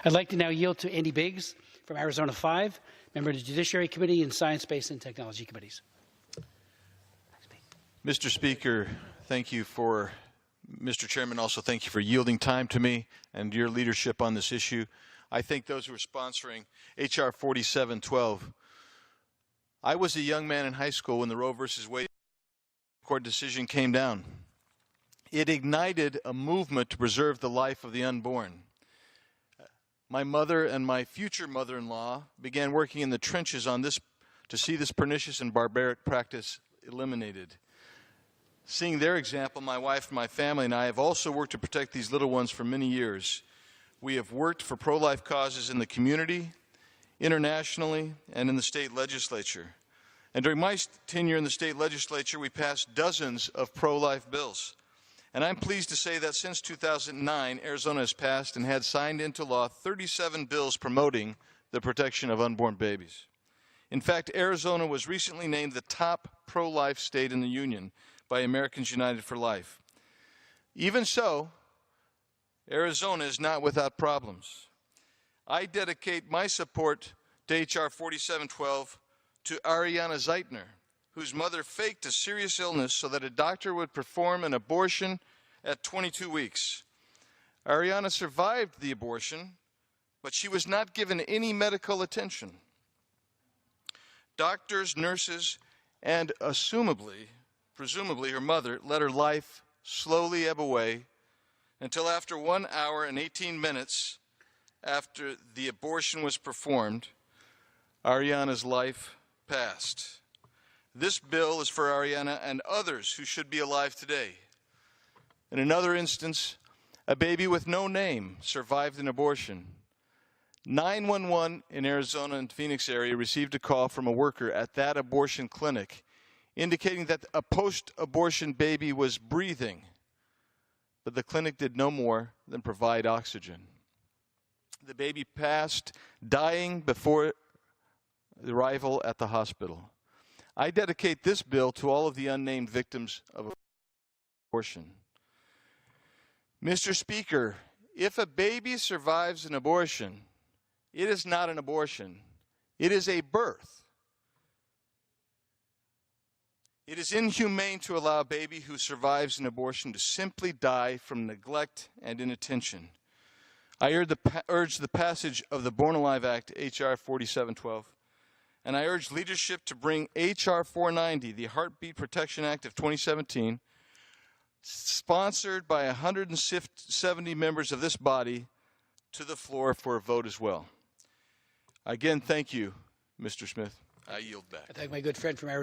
I'd like to now yield to Andy Biggs from Arizona 5, member of the Judiciary Committee and Science, Space, and Technology Committees. Mr. Speaker, thank you for, Mr. Chairman, also thank you for yielding time to me and your leadership on this issue. I thank those who are sponsoring H.R. 4712. I was a young man in high school when the Roe v. Wade court decision came down. It ignited a movement to preserve the life of the unborn. My mother and my future mother-in-law began working in the trenches on this to see this pernicious and barbaric practice eliminated. Seeing their example, my wife and my family and I have also worked to protect these little ones for many years. We have worked for pro-life causes in the community, internationally, and in the state legislature. And during my tenure in the state legislature, we passed dozens of pro-life bills. And I'm pleased to say that since 2009, Arizona has passed and had signed into law 37 bills promoting the protection of unborn babies. In fact, Arizona was recently named the top pro-life state in the union by Americans United for Life. Even so, Arizona is not without problems. I dedicate my support to H.R. 4712 to Ariana Zeitner, whose mother faked a serious illness so that a doctor would perform an abortion at 22 weeks. Ariana survived the abortion, but she was not given any medical attention. Doctors, nurses, and presumably her mother, let her life slowly ebb away until after 1 hour and 18 minutes after the abortion was performed, Ariana's life passed. This bill is for Ariana and others who should be alive today. In another instance, a baby with no name survived an abortion. 911 in Arizona and Phoenix area received a call from a worker at that abortion clinic indicating that a post-abortion baby was breathing, but the clinic did no more than provide oxygen. The baby passed, dying before the arrival at the hospital. I dedicate this bill to all of the unnamed victims of abortion. Mr. Speaker, if a baby survives an abortion, it is not an abortion. It is a birth. It is inhumane to allow a baby who survives an abortion to simply die from neglect and inattention. I urge the passage of the Born Alive Act, H.R. 4712, and I urge leadership to bring H.R. 490, the Heartbeat Protection Act of 2017, sponsored by 170 members of this body, to the floor for a vote as well. Again, thank you, Mr. Smith. I yield back. I thank my good friend from Arizona.